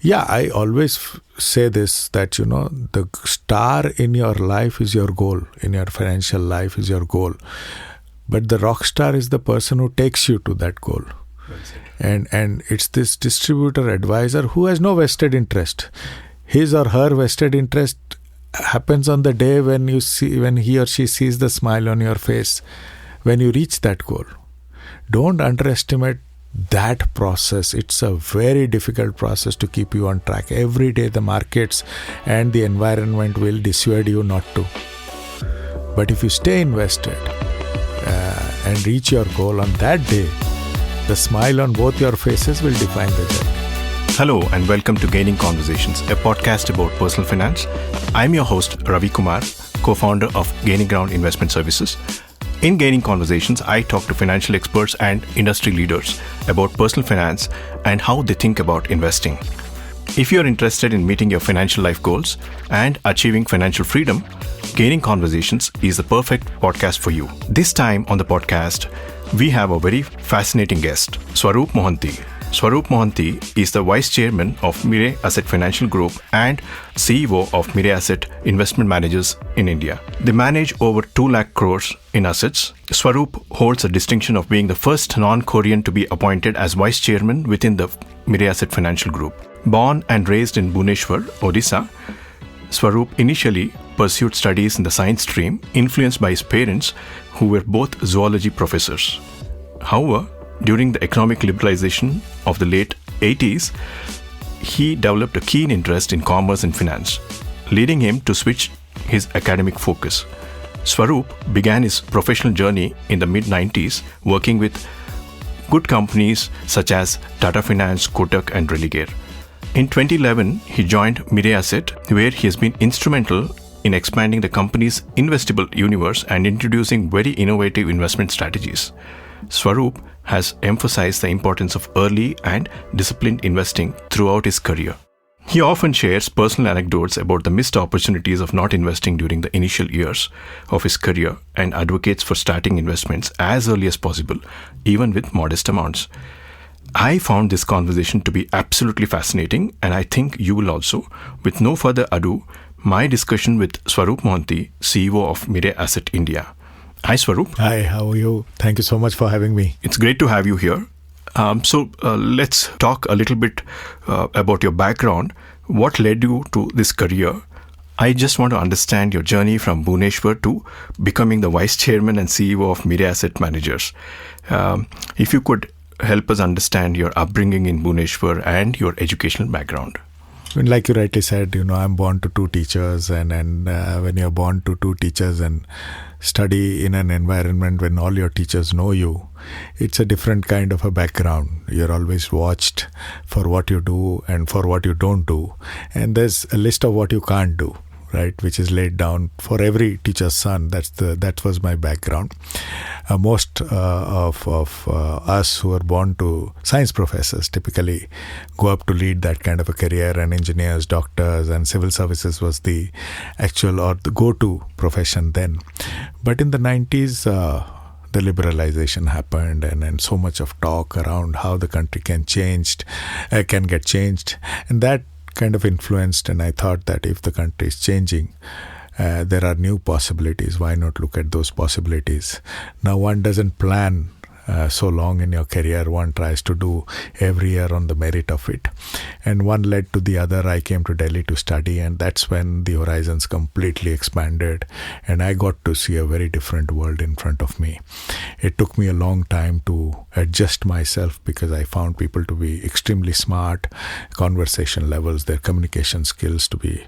Yeah, I always say this, that, the star in your life is your goal, in your financial life is your goal. But the rock star is the person who takes you to that goal. And it's this distributor advisor who has no vested interest. His or her vested interest happens on the day when he or she sees the smile on your face, when you reach that goal. Don't underestimate that process. It's a very difficult process to keep you on track. Every day the markets and the environment will dissuade you not to. But if you stay invested and reach your goal on that day, the smile on both your faces will define the journey. Hello and welcome to Gaining Conversations, a podcast about personal finance. I'm your host, Ravi Kumar, co-founder of Gaining Ground Investment Services. In Gaining Conversations, I talk to financial experts and industry leaders about personal finance and how they think about investing. If you're interested in meeting your financial life goals and achieving financial freedom, Gaining Conversations is the perfect podcast for you. This time on the podcast, we have a very fascinating guest, Swarup Mohanty. Swarup Mohanty is the Vice Chairman of Mirae Asset Financial Group and CEO of Mirae Asset Investment Managers in India. They manage over 2 lakh crores in assets. Swarup holds the distinction of being the first non-Korean to be appointed as Vice Chairman within the Mirae Asset Financial Group. Born and raised in Bhubaneswar, Odisha, Swarup initially pursued studies in the science stream, influenced by his parents, who were both zoology professors. However, during the economic liberalization of the late 80s, he developed a keen interest in commerce and finance, leading him to switch his academic focus. Swarup began his professional journey in the mid-90s, working with good companies such as Tata Finance, Kotak and Religare. In 2011, he joined Mirae Asset, where he has been instrumental in expanding the company's investable universe and introducing very innovative investment strategies. Swarup has emphasized the importance of early and disciplined investing throughout his career. He often shares personal anecdotes about the missed opportunities of not investing during the initial years of his career and advocates for starting investments as early as possible, even with modest amounts. I found this conversation to be absolutely fascinating, and I think you will also. With no further ado, my discussion with Swarup Mohanty, CEO of Mirae Asset India. Hi, Swarup. Hi, how are you? Thank you so much for having me. It's great to have you here. So let's talk a little bit about your background. What led you to this career? I just want to understand your journey from Bhubaneswar to becoming the Vice Chairman and CEO of Mirae Asset Managers. If you could help us understand your upbringing in Bhubaneswar and your educational background. Like you rightly said, I'm born to 2 teachers, and when you're born to 2 teachers and study in an environment when all your teachers know you, it's a different kind of a background. You're always watched for what you do and for what you don't do. And there's a list of what you can't do, right, which is laid down for every teacher's son. That was my background. Most of us who are born to science professors typically go up to lead that kind of a career, and engineers, doctors, and civil services was the actual or the go-to profession then. But in the 90s, the liberalization happened, and so much of talk around how the country can get changed, and that kind of influenced, and I thought that if the country is changing, there are new possibilities. Why not look at those possibilities? Now, one doesn't plan so long in your career. One tries to do every year on the merit of it. And one led to the other. I came to Delhi to study, and that's when the horizons completely expanded, and I got to see a very different world in front of me. It took me a long time to adjust myself because I found people to be extremely smart, conversation levels, their communication skills to be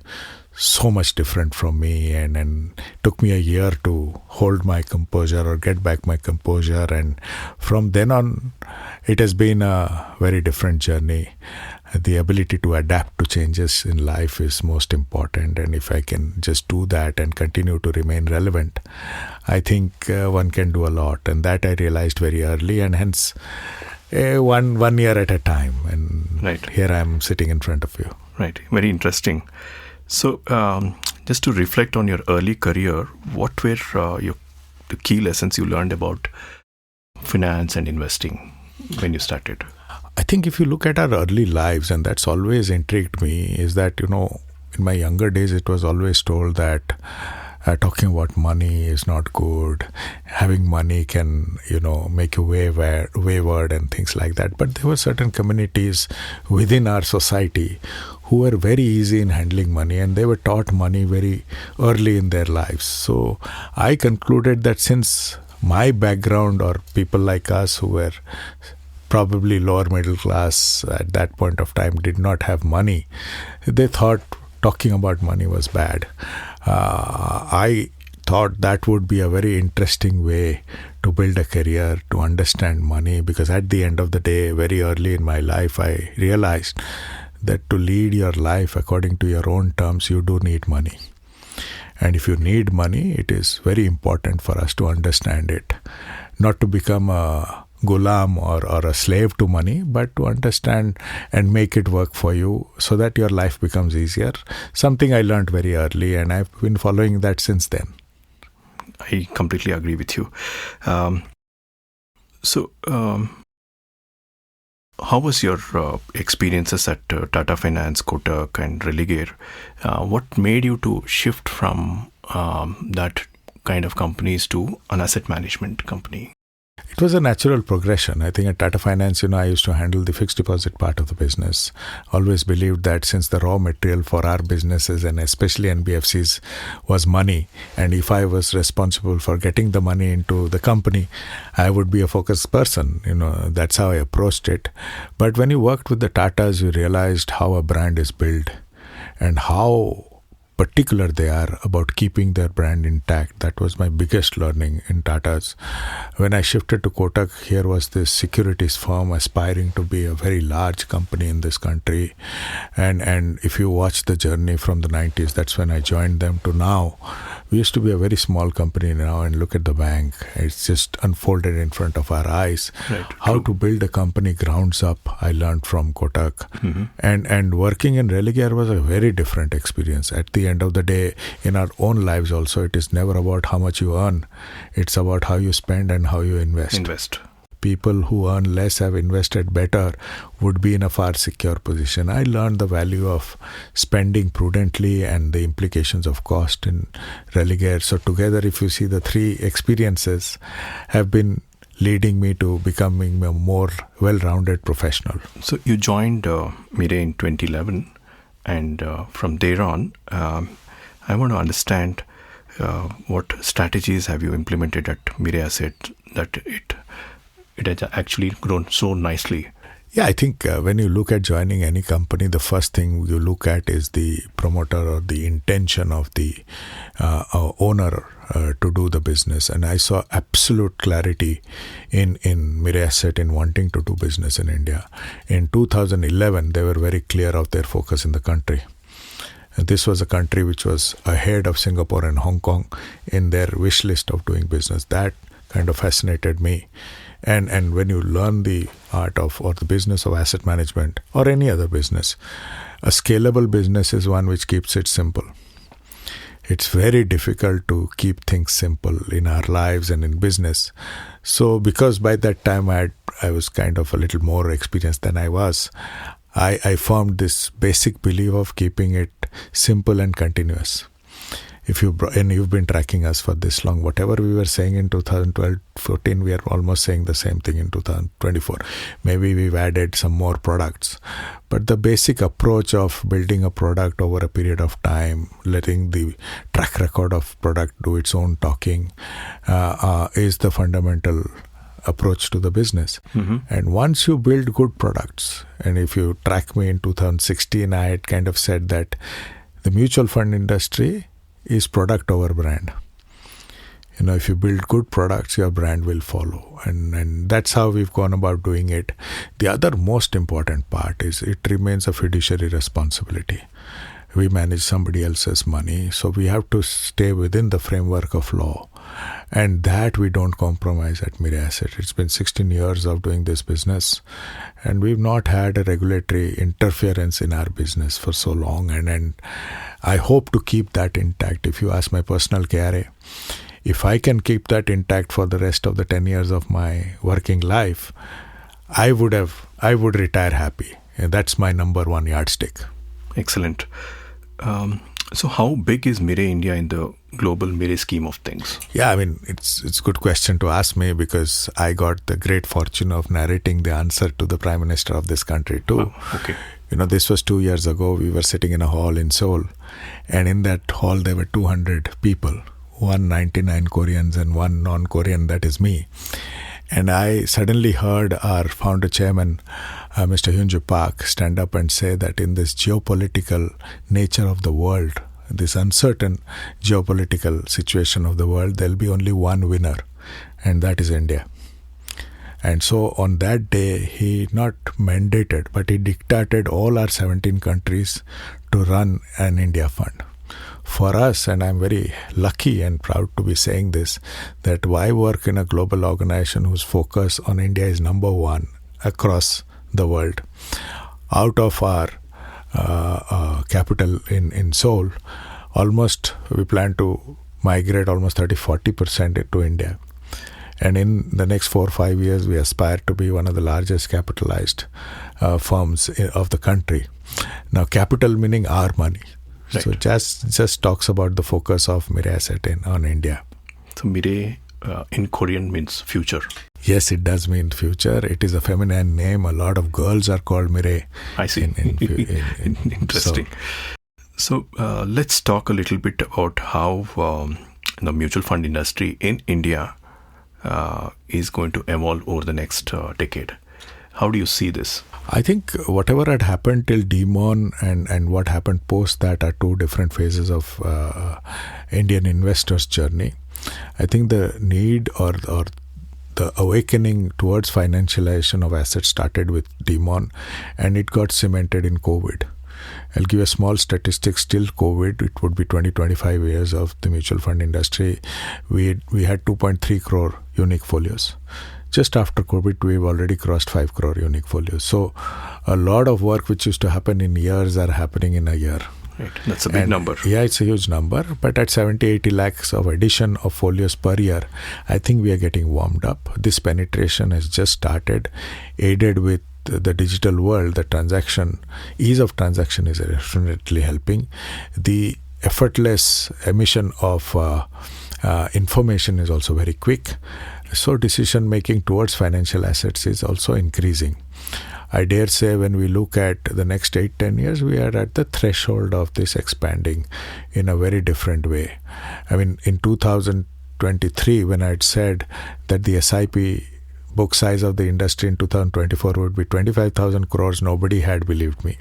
so much different from me, and took me a year to hold my composure or get back my composure, and from then on it has been a very different journey. The ability to adapt to changes in life is most important, and if I can just do that and continue to remain relevant, I think one can do a lot, and that I realized very early, and hence one year at a time, and right. Here I am sitting in front of you. Right, very interesting. So, just to reflect on your early career, what were the key lessons you learned about finance and investing when you started? I think if you look at our early lives, and that's always intrigued me, is that, in my younger days, it was always told that talking about money is not good. Having money can, make you wayward and things like that. But there were certain communities within our society who were very easy in handling money, and they were taught money very early in their lives. So I concluded that since my background, or people like us who were probably lower middle class at that point of time, did not have money, they thought talking about money was bad. I thought that would be a very interesting way to build a career, to understand money, because at the end of the day, very early in my life, I realized that to lead your life according to your own terms, you do need money. And if you need money, it is very important for us to understand it, not to become a gulam or a slave to money, but to understand and make it work for you so that your life becomes easier. Something I learned very early, and I've been following that since then. I completely agree with you. How was your experiences at Tata Finance, Kotak and Religare? What made you to shift from that kind of companies to an asset management company? It was a natural progression. I think at Tata Finance, I used to handle the fixed deposit part of the business. Always believed that since the raw material for our businesses, and especially NBFCs, was money, and if I was responsible for getting the money into the company, I would be a focused person. That's how I approached it. But when you worked with the Tatas, you realized how a brand is built and how particular they are about keeping their brand intact. That was my biggest learning in Tata's. When I shifted to Kotak, here was this securities firm aspiring to be a very large company in this country. And if you watch the journey from the 90s, that's when I joined them, to now. We used to be a very small company now, and look at the bank. It's just unfolded in front of our eyes. Right, how true. to build a company grounds up, I learned from Kotak. Mm-hmm. And working in Religare was a very different experience. At the end of the day, in our own lives also, it is never about how much you earn. It's about how you spend and how you invest. People who earn less have invested better would be in a far secure position. I learned the value of spending prudently and the implications of cost in Religare. So together, if you see, the three experiences have been leading me to becoming a more well-rounded professional. So you joined Mirae in 2011, and from there on, I want to understand what strategies have you implemented at Mirae Asset that it has actually grown so nicely. Yeah, I think when you look at joining any company, the first thing you look at is the promoter or the intention of the owner to do the business. And I saw absolute clarity in Mirae Asset in wanting to do business in India. In 2011, they were very clear of their focus in the country. And this was a country which was ahead of Singapore and Hong Kong in their wish list of doing business. That kind of fascinated me. And when you learn the art of or the business of asset management or any other business, a scalable business is one which keeps it simple. It's very difficult to keep things simple in our lives and in business. So because by that time I was kind of a little more experienced than I was, I formed this basic belief of keeping it simple and continuous. And you've been tracking us for this long, whatever we were saying in 2012-14, we are almost saying the same thing in 2024. Maybe we've added some more products. But the basic approach of building a product over a period of time, letting the track record of product do its own talking, is the fundamental approach to the business. Mm-hmm. And once you build good products, and if you track me in 2016, I had kind of said that the mutual fund industry is product over brand. If you build good products, your brand will follow. And that's how we've gone about doing it. The other most important part is it remains a fiduciary responsibility. We manage somebody else's money, so we have to stay within the framework of law. And that we don't compromise at Mirae Asset. It's been 16 years of doing this business, and we've not had a regulatory interference in our business for so long. And I hope to keep that intact. If you ask my personal KRA, if I can keep that intact for the rest of the 10 years of my working life, I would have I would retire happy. And that's my number one yardstick. Excellent. So how big is Mirae India in the global Mirae scheme of things? Yeah, I mean, it's a good question to ask me, because I got the great fortune of narrating the answer to the Prime Minister of this country too. Oh, okay. This was 2 years ago. We were sitting in a hall in Seoul, and in that hall there were 200 people, 199 Koreans and one non-Korean, that is me. And I suddenly heard our founder chairman, Mr. Hyun-Joo Park, stand up and say that in this geopolitical nature of the world, this uncertain geopolitical situation of the world, there'll be only one winner, and that is India. And so on that day, he not mandated, but he dictated all our 17 countries to run an India fund. For us, and I'm very lucky and proud to be saying this, that why work in a global organization whose focus on India is number one across the world. Out of our capital in Seoul, we plan to migrate almost 30-40% to India. And in the next 4 or 5 years, we aspire to be one of the largest capitalized firms of the country. Now, capital meaning our money. Right. So just talks about the focus of Mirae Asset on India. So Mirae in Korean means future. Yes, it does mean future. It is a feminine name. A lot of girls are called Mirae. I see. Interesting. So let's talk a little bit about how the mutual fund industry in India is going to evolve over the next decade. How do you see this? I think whatever had happened till demon and what happened post that are two different phases of Indian investors' journey. I think the need or the awakening towards financialization of assets started with demon, and it got cemented in COVID. I'll give a small statistic. Still COVID, it would be 20-25 years of the mutual fund industry. We had 2.3 crore unique folios. Just after COVID, we've already crossed 5 crore unique folios. So a lot of work which used to happen in years are happening in a year. Right. That's a big number. Yeah, it's a huge number. But at 70-80 lakhs of addition of folios per year, I think we are getting warmed up. This penetration has just started, aided with the digital world. The ease of transaction is definitely helping. The effortless emission of information is also very quick. So decision making towards financial assets is also increasing. I dare say when we look at the next 8-10 years, we are at the threshold of this expanding in a very different way. I mean, in 2023, when I had said that the SIP book size of the industry in 2024 would be 25,000 crores, nobody had believed me.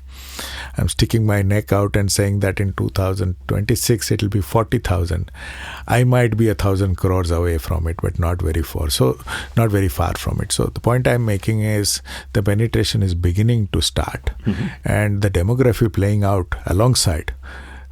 I'm sticking my neck out and saying that in 2026 it will be 40,000. I might be 1,000 crores away from it, but not very far. So not very far from it. So the point I'm making is the penetration is beginning to start, and the demography playing out alongside.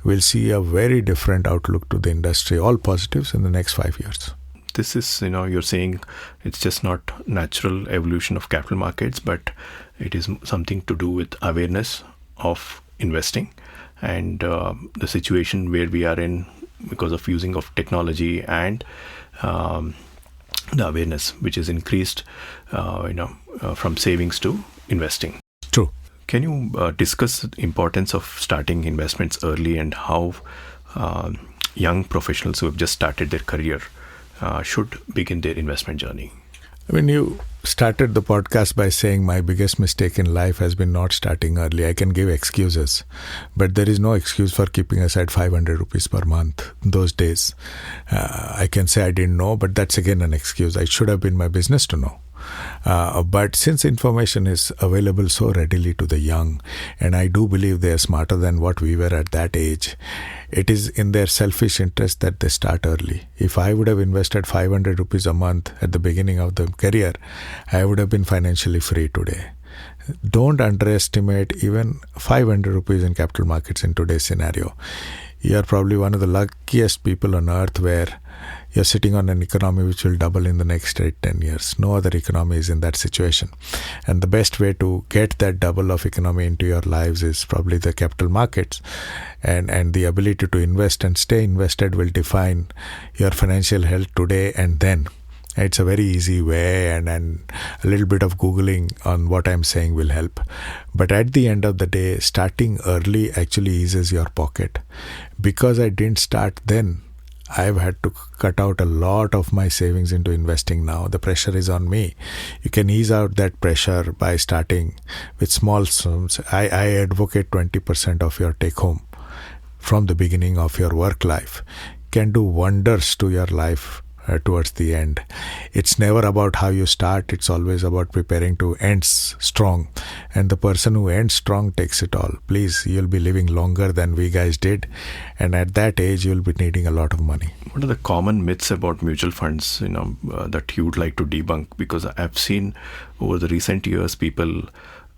We'll see a very different outlook to the industry, all positives in the next 5 years. This is, you're saying it's just not natural evolution of capital markets, but it is something to do with awareness of investing and the situation where we are in because of using of technology and the awareness which is increased, from savings to investing. True. Can you discuss the importance of starting investments early and how young professionals who have just started their career should begin their investment journey? I mean, you started the podcast by saying my biggest mistake in life has been not starting early. I can give excuses, but there is no excuse for keeping aside 500 rupees per month those days. I can say I didn't know, but that's again an excuse. It should have been my business to know. But since information is available so readily to the young, and I do believe they are smarter than what we were at that age, it is in their selfish interest that they start early. If I would have invested 500 rupees a month at the beginning of the career, I would have been financially free today. Don't underestimate even 500 rupees in capital markets in today's scenario. You are probably one of the luckiest people on earth where you're sitting on an economy which will double in the next 8-10 years. No other economy is in that situation. And the best way to get that double of economy into your lives is probably the capital markets. And the ability to invest and stay invested will define your financial health today and then. It's a very easy way, and a little bit of Googling on what I'm saying will help. But at the end of the day, starting early actually eases your pocket. Because I didn't start then, I've had to cut out a lot of my savings into investing now. The pressure is on me. You can ease out that pressure by starting with small sums. I advocate 20% of your take home from the beginning of your work life can do wonders to your life towards the end. It's never about how you start. It's always about preparing to end strong. And the person who ends strong takes it all. Please, you'll be living longer than we guys did. And at that age, you'll be needing a lot of money. What are the common myths about mutual funds, that you'd like to debunk? Because I've seen over the recent years, people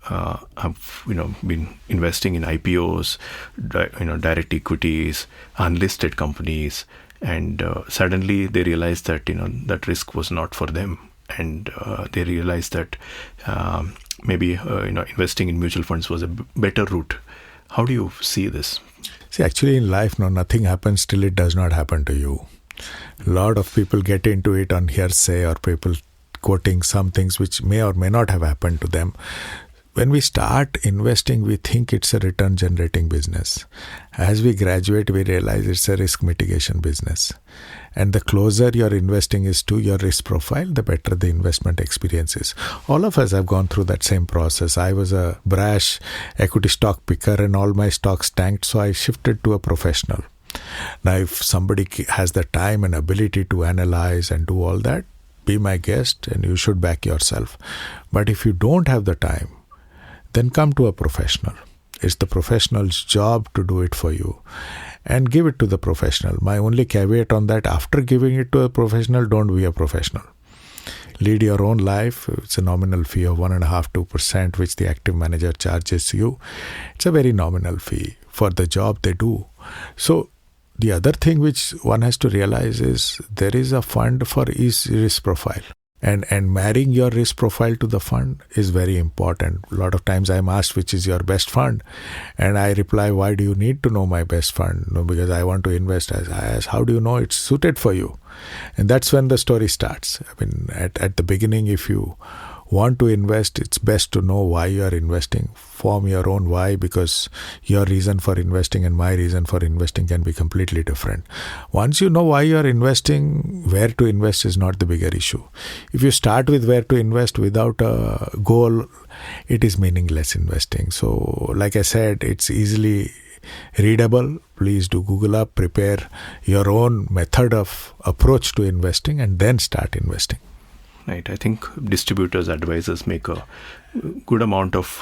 have been investing in IPOs, direct equities, unlisted companies, and suddenly they realized that that risk was not for them, and they realized that maybe investing in mutual funds was a better route. How do you see this? See, actually in life, nothing happens till it does not happen to you. A lot of people get into it on hearsay or people quoting some things which may or may not have happened to them. When we start investing, we think it's a return generating business. As we graduate, we realize it's a risk mitigation business. And the closer your investing is to your risk profile, the better the investment experience is. All of us have gone through that same process. I was a brash equity stock picker and all my stocks tanked, so I shifted to a professional. Now, if somebody has the time and ability to analyze and do all that, be my guest and you should back yourself. But if you don't have the time, then come to a professional. It's the professional's job to do it for you. And give it to the professional. My only caveat on that, after giving it to a professional, don't be a professional. Lead your own life. It's a nominal fee of 1.5-2%, which the active manager charges you. It's a very nominal fee for the job they do. So the other thing which one has to realize is there is a fund for each risk profile. And marrying your risk profile to the fund is very important. A lot of times I'm asked, which is your best fund? And I reply, why do you need to know my best fund? No, because I want to invest. I ask, how do you know it's suited for you? And that's when the story starts. I mean, at the beginning, if you want to invest, it's best to know why you are investing. Form your own why, because your reason for investing and my reason for investing can be completely different. Once you know why you are investing, where to invest is not the bigger issue. If you start with where to invest without a goal, it is meaningless investing. So, like I said, it's easily readable. Please do Google up, prepare your own method of approach to investing, and then start investing. Right. I think distributors, advisors make a good amount of,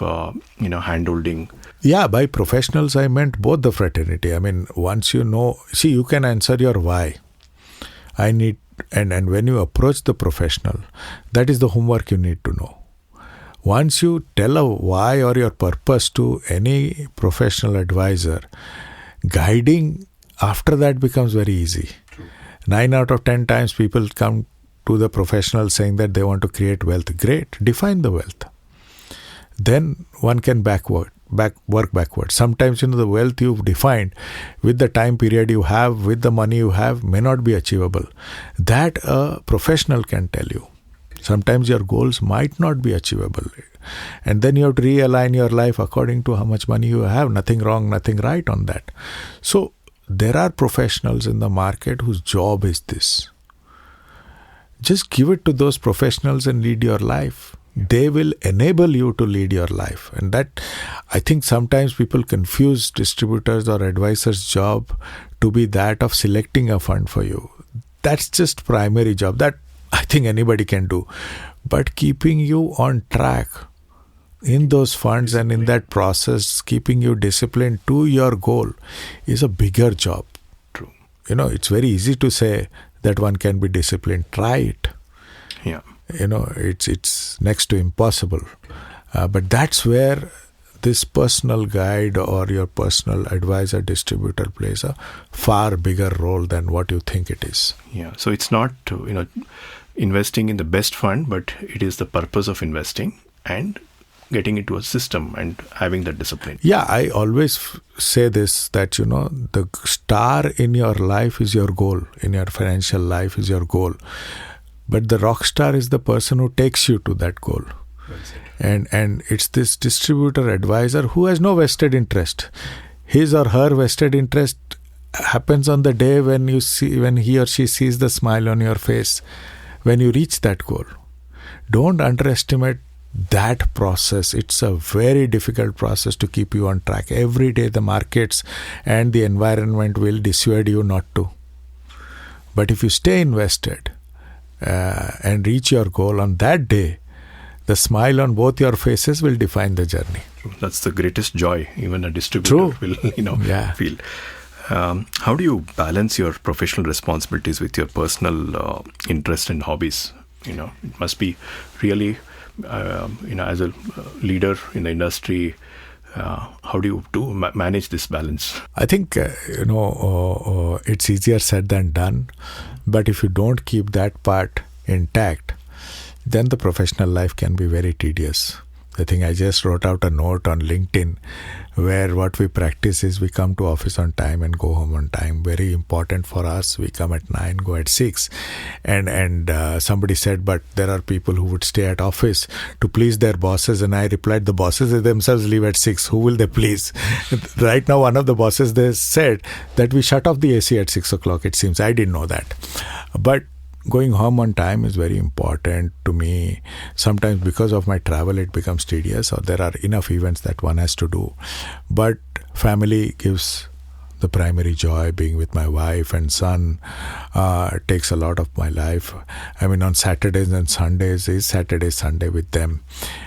hand-holding. Yeah, by professionals, I meant both the fraternity. I mean, once you know, see, you can answer your why. I need, and when you approach the professional, that is the homework you need to know. Once you tell a why or your purpose to any professional advisor, guiding after that becomes very easy. 9 out of 10 times people come to the professional saying that they want to create wealth. Great, define the wealth. Then one can work backward. Sometimes, the wealth you've defined with the time period you have, with the money you have, may not be achievable. That a professional can tell you. Sometimes your goals might not be achievable. And then you have to realign your life according to how much money you have. Nothing wrong, nothing right on that. So there are professionals in the market whose job is this. Just give it to those professionals and lead your life. They will enable you to lead your life. And that, I think sometimes people confuse distributors or advisors' job to be that of selecting a fund for you. That's just primary job. That I think anybody can do. But keeping you on track in those funds and in that process, keeping you disciplined to your goal is a bigger job. True. It's very easy to say that one can be disciplined. Try it. Yeah. It's next to impossible. But that's where this personal guide or your personal advisor distributor plays a far bigger role than what you think it is. Yeah. So it's not, investing in the best fund, but it is the purpose of investing and getting into a system and having that discipline. Yeah, I always say this, that, the star in your life is your goal, in your financial life is your goal. But the rock star is the person who takes you to that goal. And it's this distributor advisor who has no vested interest. His or her vested interest happens on the day when he or she sees the smile on your face when you reach that goal. Don't underestimate that process. It's a very difficult process to keep you on track. Every day the markets and the environment will dissuade you not to. But if you stay invested and reach your goal on that day, the smile on both your faces will define the journey. That's the greatest joy even a distributor will feel. How do you balance your professional responsibilities with your personal interest and hobbies? It must be really, as a leader in the industry, how do you manage this balance? I think, it's easier said than done. But if you don't keep that part intact, then the professional life can be very tedious. I think I just wrote out a note on LinkedIn where what we practice is we come to office on time and go home on time. Very important for us. We come at 9, go at 6. And somebody said, but there are people who would stay at office to please their bosses. And I replied, the bosses themselves leave at 6. Who will they please? Right now, one of the bosses, they said that we shut off the AC at 6 o'clock, it seems. I didn't know that. But going home on time is very important to me. Sometimes because of my travel, it becomes tedious, or there are enough events that one has to do. But family gives the primary joy. Being with my wife and son takes a lot of my life. I mean, on Saturdays and Sundays is Saturday, Sunday with them.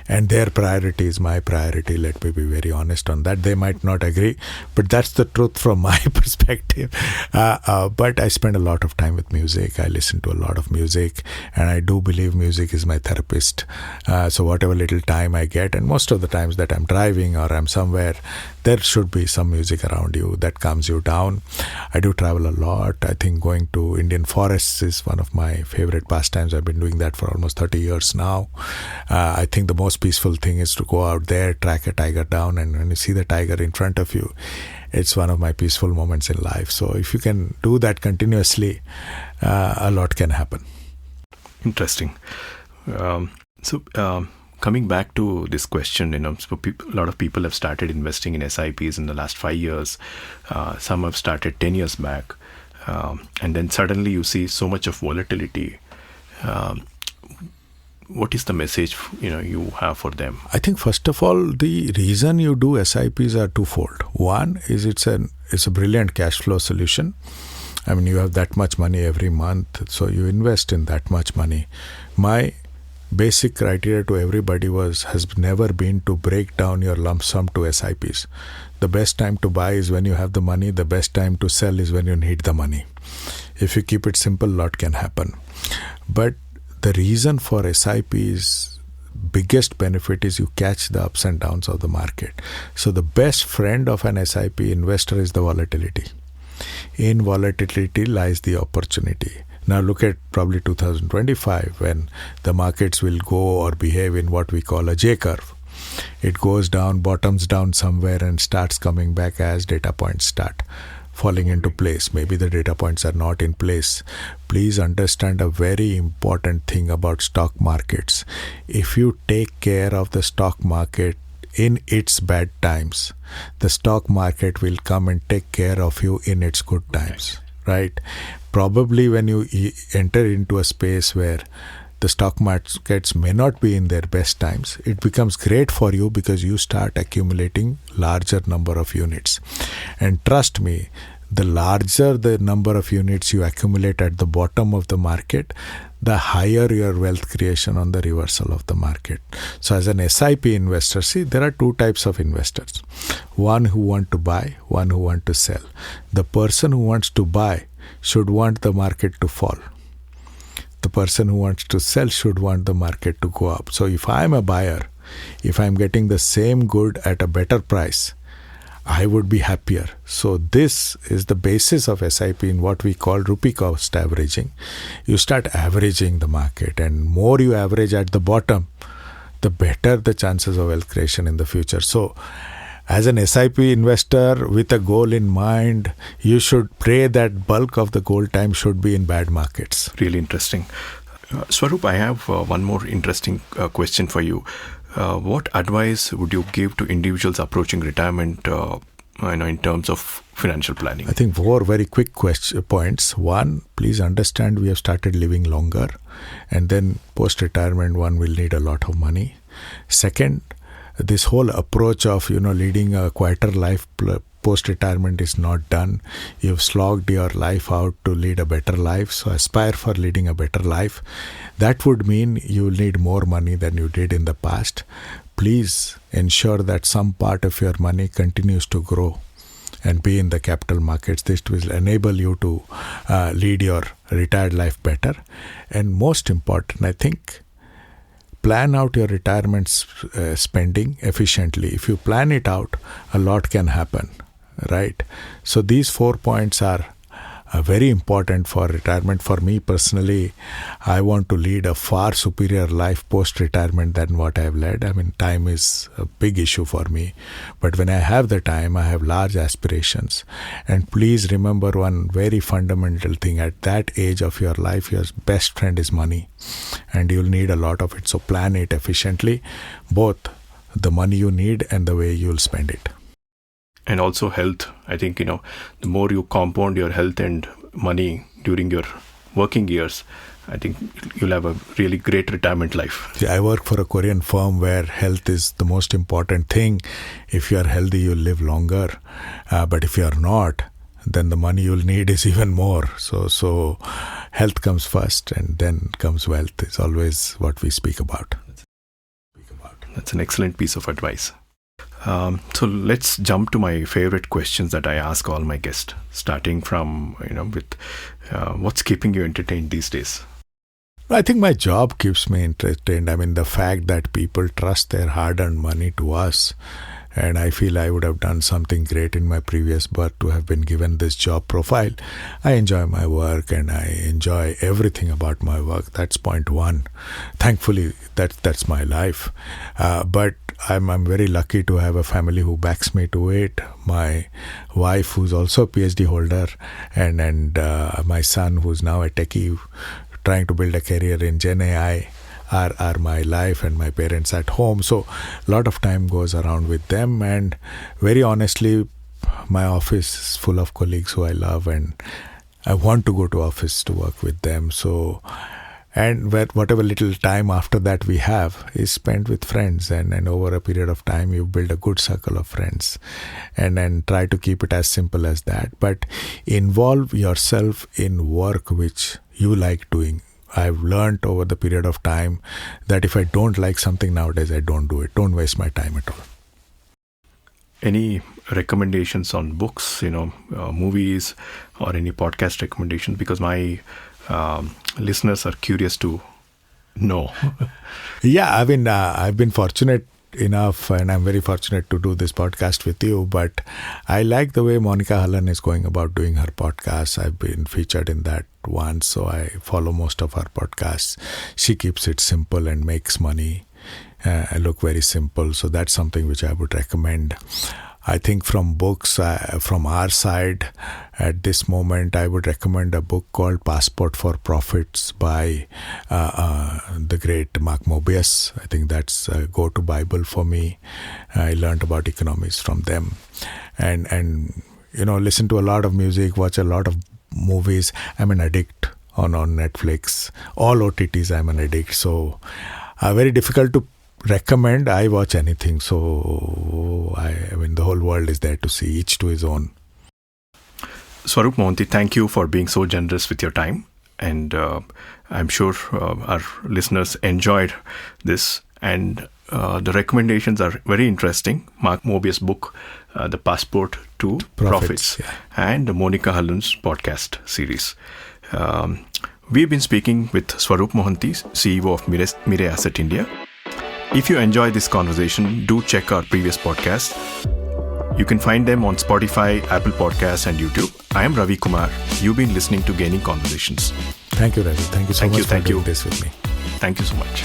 And their priority is my priority. Let me be very honest on that. They might not agree, but that's the truth from my perspective. But I spend a lot of time with music. I listen to a lot of music, and I do believe music is my therapist. So whatever little time I get, and most of the times that I'm driving or I'm somewhere, there should be some music around you that calms you down. I do travel a lot. I think going to Indian forests is one of my favorite pastimes. I've been doing that for almost 30 years now. I think the most peaceful thing is to go out there, track a tiger down, and when you see the tiger in front of you, it's one of my peaceful moments in life. So if you can do that continuously, a lot can happen. Interesting. Coming back to this question, a lot of people have started investing in SIPs in the last 5 years. Some have started 10 years back. And then suddenly you see so much of volatility. What is the message you have for them? I think first of all, the reason you do SIPs are twofold. One is it's a brilliant cash flow solution. I mean, you have that much money every month, so you invest in that much money. My basic criteria to everybody has never been to break down your lump sum to SIPs. The best time to buy is when you have the money. The best time to sell is when you need the money. If you keep it simple, a lot can happen. But the reason for SIPs, biggest benefit is you catch the ups and downs of the market. So the best friend of an SIP investor is the volatility. In volatility lies the opportunity. Now look at probably 2025 when the markets will go or behave in what we call a J curve. It goes down, bottoms down somewhere and starts coming back as data points start falling into place. Maybe the data points are not in place. Please understand a very important thing about stock markets. If you take care of the stock market in its bad times, the stock market will come and take care of you in its good times, right? Probably when you enter into a space where the stock markets may not be in their best times, it becomes great for you because you start accumulating larger number of units. And trust me, the larger the number of units you accumulate at the bottom of the market, the higher your wealth creation on the reversal of the market. So as an SIP investor, see, there are two types of investors. One who want to buy, one who want to sell. The person who wants to buy should want the market to fall. The person who wants to sell should want the market to go up. So if I'm a buyer, if I'm getting the same good at a better price, I would be happier. So this is the basis of SIP in what we call rupee cost averaging. You start averaging the market, and more you average at the bottom, the better the chances of wealth creation in the future. So as an SIP investor with a goal in mind, you should pray that bulk of the goal time should be in bad markets. Really interesting. Swarup, I have one more interesting question for you. What advice would you give to individuals approaching retirement in terms of financial planning? I think 4 very quick points. One, please understand we have started living longer, and then post-retirement one will need a lot of money. Second, this whole approach of leading a quieter life post-retirement is not done. You've slogged your life out to lead a better life, so aspire for leading a better life. That would mean you will need more money than you did in the past. Please ensure that some part of your money continues to grow and be in the capital markets. This will enable you to lead your retired life better. And most important, I think, plan out your retirement spending efficiently. If you plan it out, a lot can happen, right? So these 4 points are very important for retirement. For me personally, I want to lead a far superior life post-retirement than what I have led. I mean, time is a big issue for me. But when I have the time, I have large aspirations. And please remember one very fundamental thing. At that age of your life, your best friend is money. And you'll need a lot of it. So plan it efficiently, both the money you need and the way you'll spend it. And also health. I think, the more you compound your health and money during your working years, I think you'll have a really great retirement life. See, I work for a Korean firm where health is the most important thing. If you are healthy, you'll live longer. But if you are not, then the money you'll need is even more. So health comes first and then comes wealth. It's always what we speak about. That's an excellent piece of advice. So let's jump to my favorite questions that I ask all my guests, starting from, with what's keeping you entertained these days? I think my job keeps me entertained. I mean, the fact that people trust their hard-earned money to us, and I feel I would have done something great in my previous birth to have been given this job profile. I enjoy my work and I enjoy everything about my work. That's point one. Thankfully, that's my life. But I'm very lucky to have a family who backs me to it. My wife, who's also a PhD holder, and my son, who's now a techie, trying to build a career in Gen AI, are my life, and my parents at home. So a lot of time goes around with them, and very honestly, my office is full of colleagues who I love, and I want to go to office to work with them. So, and whatever little time after that we have is spent with friends, and over a period of time you build a good circle of friends, and try to keep it as simple as that. But involve yourself in work which you like doing. I've learned over the period of time that if I don't like something nowadays, I don't do it. Don't waste my time at all. Any recommendations on books, movies, or any podcast recommendations? Because my listeners are curious to know. Yeah, I mean, I've been fortunate enough, and I'm very fortunate to do this podcast with you, but I like the way Monica Hallan is going about doing her podcast. I've been featured in that once, so I follow most of her podcasts. She keeps it simple and makes money look very simple, so that's something which I would recommend. I think from books, from our side, at this moment, I would recommend a book called Passport for Profits by the great Mark Mobius. I think that's a go-to Bible for me. I learned about economics from them. And listen to a lot of music, watch a lot of movies. I'm an addict on Netflix. All OTTs, I'm an addict. So very difficult to recommend. I watch anything, so I mean the whole world is there to see, each to his own. Swarup Mohanty, thank you for being so generous with your time, and I'm sure our listeners enjoyed this, and the recommendations are very interesting. Mark Mobius' book, The Passport to Profits, yeah. And Monica Hallan's podcast series. We've been speaking with Swarup Mohanty, CEO of Mirae Asset India. If you enjoy this conversation, do check our previous podcasts. You can find them on Spotify, Apple Podcasts, and YouTube. I am Ravi Kumar. You've been listening to Gaining Conversations. Thank you, Ravi. Thank you so much for doing this with me. Thank you so much.